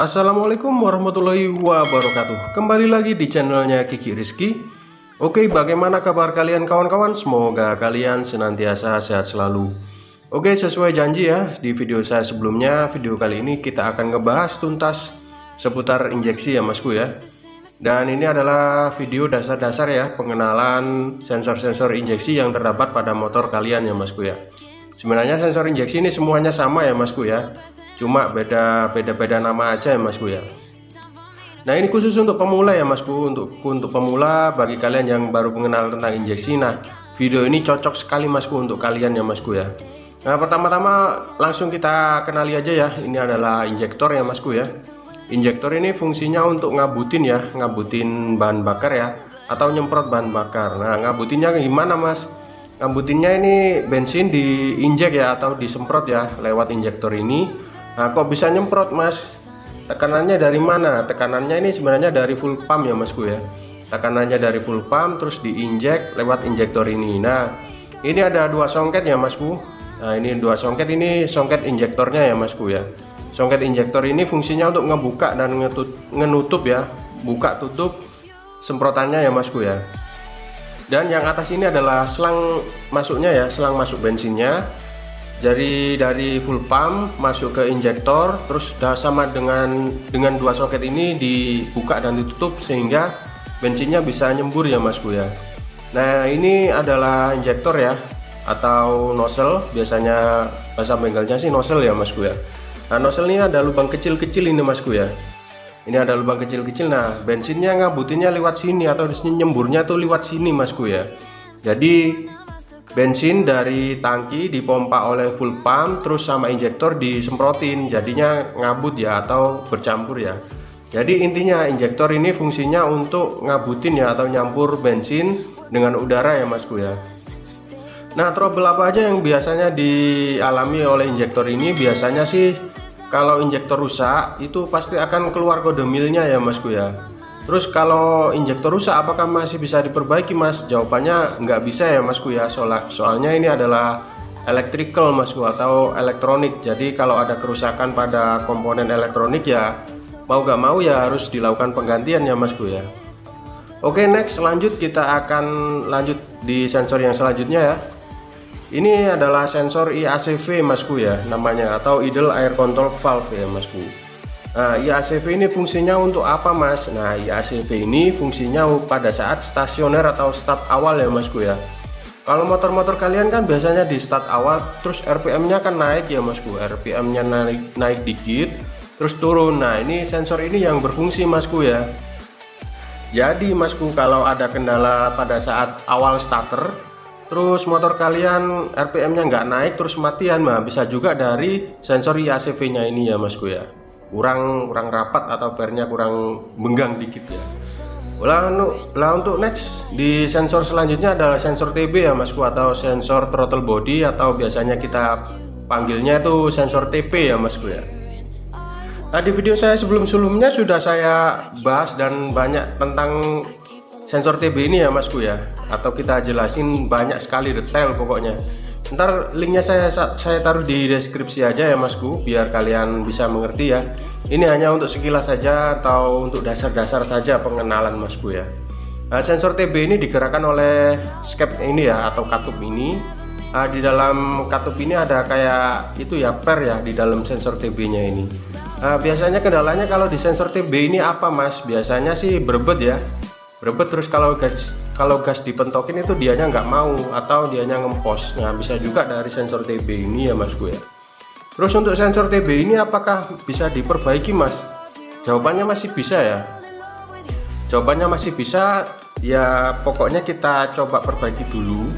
Assalamualaikum warahmatullahi wabarakatuh. Kembali lagi di channelnya Kiki Rizky. Oke, bagaimana kabar kalian kawan-kawan? Semoga kalian senantiasa sehat selalu. Oke, sesuai janji ya, di video saya sebelumnya, video kali ini kita akan ngebahas tuntas seputar injeksi ya masku ya. Dan ini adalah video dasar-dasar ya, pengenalan sensor-sensor injeksi yang terdapat pada motor kalian ya masku ya. Sebenarnya sensor injeksi ini semuanya sama ya masku ya, cuma beda nama aja ya masku ya. Nah, ini khusus untuk pemula ya masku, untuk pemula, bagi kalian yang baru mengenal tentang injeksi. Nah, video ini cocok sekali masku untuk kalian ya masku ya. Nah, pertama-tama langsung kita kenali aja ya. Ini adalah injektor ya masku ya. Injektor ini fungsinya untuk ngabutin bahan bakar ya, atau nyemprot bahan bakar. Nah, ngabutinnya gimana mas? Ngabutinnya ini bensin diinjek ya, atau disemprot ya lewat injektor ini. Nah, kok bisa nyemprot mas? Tekanannya dari mana? Tekanannya ini sebenarnya dari full pump ya masku ya. Tekanannya dari full pump terus diinjek lewat injektor ini. Nah, ini ada dua songket ya masku. Nah, ini dua songket, ini songket injektornya ya masku ya. Songket injektor ini fungsinya untuk ngebuka dan ngenutup ya, buka tutup semprotannya ya masku ya. Dan yang atas ini adalah selang masuknya ya, selang masuk bensinnya. Jadi dari full pump masuk ke injektor, terus sama dengan dua soket ini dibuka dan ditutup sehingga bensinnya bisa nyembur ya masku ya. Nah, ini adalah injektor ya, atau nozzle, biasanya bahasa bengkelnya sih nozzle ya masku ya. Nah, nozzle ini ada lubang kecil-kecil ini masku ya. Ini ada lubang kecil-kecil. Nah, bensinnya ngabutinnya lewat sini atau nyemburnya tuh lewat sini masku ya. Jadi bensin dari tangki dipompa oleh full pump terus sama injektor disemprotin, jadinya ngabut ya atau bercampur ya. Jadi intinya injektor ini fungsinya untuk ngabutin ya atau nyampur bensin dengan udara ya masku ya. Nah, trouble apa aja yang biasanya dialami oleh injektor ini? Biasanya sih kalau injektor rusak itu pasti akan keluar kode milnya ya masku ya. Terus kalau injektor rusak apakah masih bisa diperbaiki mas? Jawabannya nggak bisa ya masku ya, soalnya ini adalah electrical masku atau elektronik. Jadi kalau ada kerusakan pada komponen elektronik ya mau gak mau ya harus dilakukan penggantian ya masku ya. Oke, next lanjut, kita akan lanjut di sensor yang selanjutnya ya. Ini adalah sensor IACV masku ya namanya, atau idle air control valve ya masku. Nah, IACV ini fungsinya untuk apa mas? Nah, IACV ini fungsinya pada saat stasioner atau start awal ya masku ya. Kalau motor-motor kalian kan biasanya di start awal terus RPM-nya kan naik ya masku, RPM-nya naik dikit terus turun. Nah, ini sensor ini yang berfungsi masku ya. Jadi masku, kalau ada kendala pada saat awal starter terus motor kalian RPM-nya nggak naik terus matian, nah bisa juga dari sensor IACV-nya ini ya masku ya. Kurang rapat atau pernya kurang benggang dikit ya. Lah untuk next di sensor selanjutnya adalah sensor TB ya masku, atau sensor throttle body, atau biasanya kita panggilnya itu sensor TP ya masku ya. Nah, di video saya sebelumnya sudah saya bahas dan banyak tentang sensor TB ini ya masku ya, atau kita jelasin banyak sekali detail pokoknya. Ntar linknya saya taruh di deskripsi aja ya masku, biar kalian bisa mengerti ya. Ini hanya untuk sekilas saja atau untuk dasar-dasar saja pengenalan masku ya. Nah, sensor TB ini digerakkan oleh skep ini ya, atau katup ini. Nah, di dalam katup ini ada kayak itu ya, per ya di dalam sensor TB nya ini. Nah, biasanya kendalanya kalau di sensor TB ini apa mas? Biasanya sih berebet ya, berebet. Terus kalau gas dipentokin itu dianya nggak mau atau dianya ngempos. Nah, bisa juga dari sensor TB ini ya masku ya. Terus untuk sensor TB ini apakah bisa diperbaiki mas? Jawabannya masih bisa ya. Jawabannya masih bisa ya, pokoknya kita coba perbaiki dulu.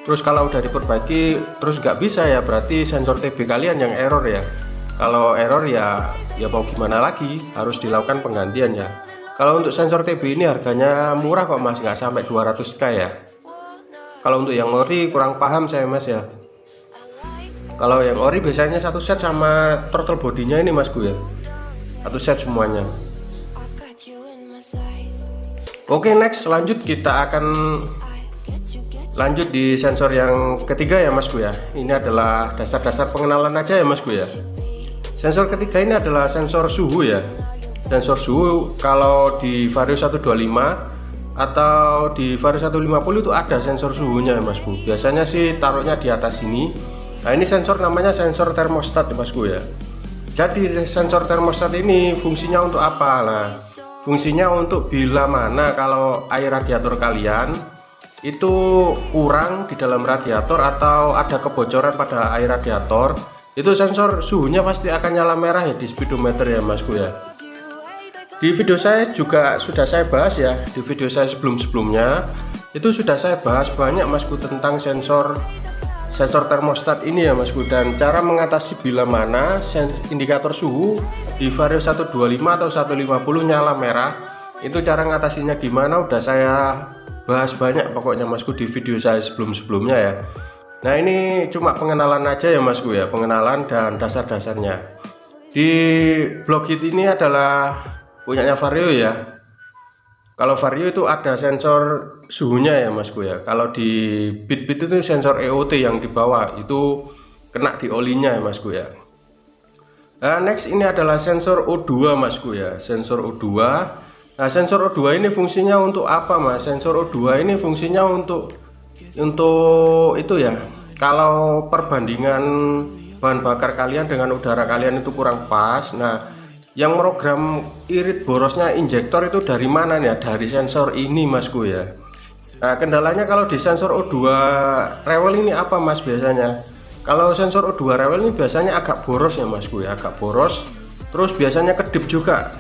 Terus kalau udah diperbaiki terus nggak bisa ya, berarti sensor TB kalian yang error ya. Kalau error ya mau gimana lagi, harus dilakukan penggantian ya. Kalau untuk sensor TB ini harganya murah kok mas, nggak sampai 200k ya. Kalau untuk yang ori kurang paham saya mas ya. Kalau yang ori biasanya satu set sama throttle bodinya ini masku ya, satu set semuanya. Oke, next lanjut, kita akan lanjut di sensor yang ketiga ya masku ya. Ini adalah dasar-dasar pengenalan aja ya masku ya. Sensor ketiga ini adalah sensor suhu ya. sensor suhu. Kalau di Vario 125 atau di Vario 150 itu ada sensor suhunya ya Masku. Biasanya sih taruhnya di atas sini. Nah ini sensor namanya sensor termostat ya Masku ya. Jadi sensor termostat ini fungsinya untuk apa lah? Fungsinya untuk bila mana kalau air radiator kalian itu kurang di dalam radiator atau ada kebocoran pada air radiator, itu sensor suhunya pasti akan nyala merah ya di speedometer ya Masku ya. Di video saya juga sudah saya bahas ya, di video saya sebelumnya itu sudah saya bahas banyak Masku tentang sensor termostat ini ya Masku, dan cara mengatasi bila mana indikator suhu di Vario 125 atau 150 nyala merah. Itu cara ngatasinya gimana udah saya bahas banyak pokoknya Masku di video saya sebelumnya ya. Nah ini cuma pengenalan aja ya Masku ya, pengenalan dan dasar-dasarnya. Di blog hit ini adalah punyanya Vario ya. Kalau Vario itu ada sensor suhunya ya Masku ya. Kalau di Beat itu sensor EOT yang di bawah itu kena di olinya ya Masku ya. Nah next ini adalah sensor O2 Masku ya, sensor O2. Nah sensor O2 ini fungsinya untuk apa Mas? Sensor O2 ini fungsinya untuk itu ya, kalau perbandingan bahan bakar kalian dengan udara kalian itu kurang pas. Nah yang program irit borosnya injektor itu dari mana nih ya? Dari sensor ini Masku ya. Nah kendalanya kalau di sensor O2 rewel ini apa Mas biasanya? Kalau sensor O2 rewel ini biasanya agak boros ya Masku ya, agak boros. Terus biasanya kedip juga.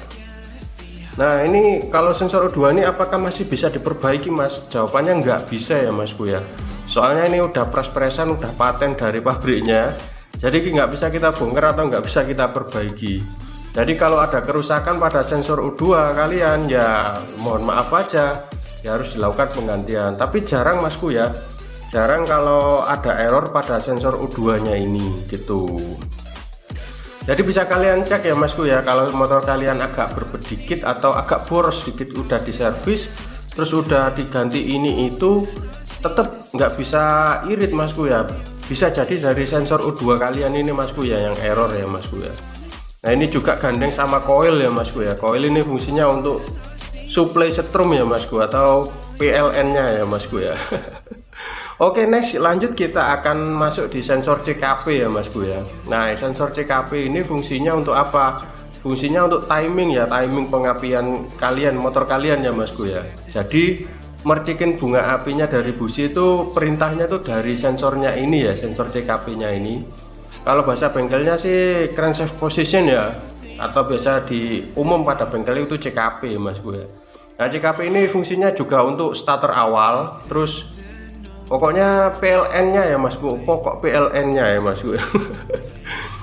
Nah ini kalau sensor O2 ini apakah masih bisa diperbaiki Mas? Jawabannya nggak bisa ya Masku ya. Soalnya ini udah pres-presan, udah paten dari pabriknya. Jadi nggak bisa kita bongkar atau nggak bisa kita perbaiki. Jadi kalau ada kerusakan pada sensor O2 kalian ya mohon maaf aja, ya harus dilakukan penggantian. Tapi jarang Masku ya, jarang kalau ada error pada sensor O2 nya ini gitu. Jadi bisa kalian cek ya Masku ya, kalau motor kalian agak berbet dikit atau agak boros sedikit udah diservis terus udah diganti ini itu tetap nggak bisa irit Masku ya. Bisa jadi dari sensor O2 kalian ini Masku ya yang error ya Masku ya. Nah ini juga gandeng sama coil ya Masku ya. Coil ini fungsinya untuk supply setrum ya Masku atau PLN nya ya Masku ya. Oke next lanjut kita akan masuk di sensor CKP ya Masku ya. Nah sensor CKP ini fungsinya untuk apa? Fungsinya untuk timing ya, timing pengapian kalian, motor kalian ya Masku ya. Jadi mercikin bunga apinya dari busi itu perintahnya tuh dari sensornya ini ya, sensor CKP nya ini. Kalau bahasa bengkelnya sih crankshaft position ya, atau biasa di umum pada bengkel itu CKP Masku ya. Nah CKP ini fungsinya juga untuk starter awal, terus pokoknya PLN nya ya Masku, pokok PLN nya ya Masku ya.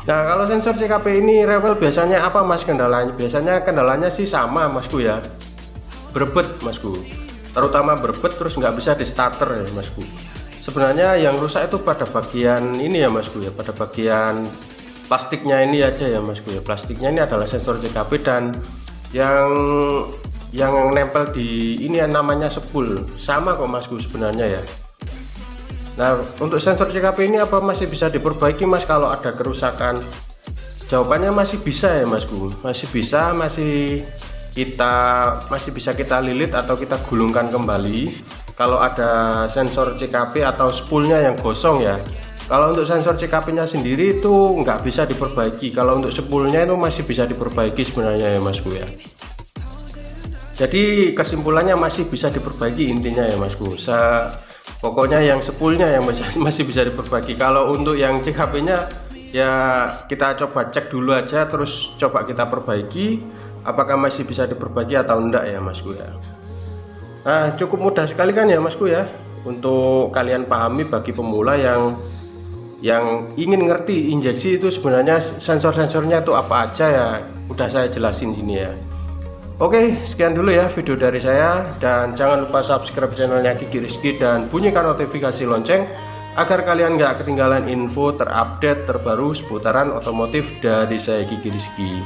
Nah kalau sensor CKP ini rewel biasanya apa Mas kendalanya? Biasanya kendalanya sih sama Masku ya, berbet Masku, terutama berbet terus nggak bisa di starter ya Masku. Sebenarnya yang rusak itu pada bagian ini ya Masku ya, pada bagian plastiknya ini aja ya Masku ya. Plastiknya ini adalah sensor CKP dan yang nempel di ini yang namanya spool sama kok Masku sebenarnya ya. Nah untuk sensor CKP ini apa masih bisa diperbaiki Mas kalau ada kerusakan? Jawabannya masih bisa ya Masku, masih bisa, masih bisa kita lilit atau kita gulungkan kembali kalau ada sensor CKP atau spoolnya yang gosong ya. Kalau untuk sensor CKP nya sendiri itu nggak bisa diperbaiki, kalau untuk spoolnya itu masih bisa diperbaiki sebenarnya ya Masku ya. Jadi kesimpulannya masih bisa diperbaiki intinya ya Masku. Pokoknya yang spoolnya yang masih bisa diperbaiki. Kalau untuk yang CKP nya ya kita coba cek dulu aja, terus coba kita perbaiki apakah masih bisa diperbaiki atau enggak ya Masku ya. Nah cukup mudah sekali kan ya Masku ya, untuk kalian pahami bagi pemula yang ingin ngerti injeksi itu sebenarnya sensor-sensornya itu apa aja ya, udah saya jelasin sini ya. Oke sekian dulu ya video dari saya, dan jangan lupa subscribe channelnya Kiki Rizky dan bunyikan notifikasi lonceng agar kalian nggak ketinggalan info terupdate terbaru seputaran otomotif dari saya Kiki Rizky.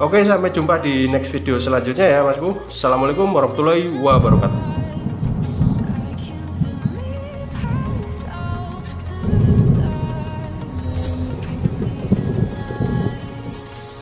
Oke sampai jumpa di next video selanjutnya ya Masku. Assalamualaikum warahmatullahi wabarakatuh.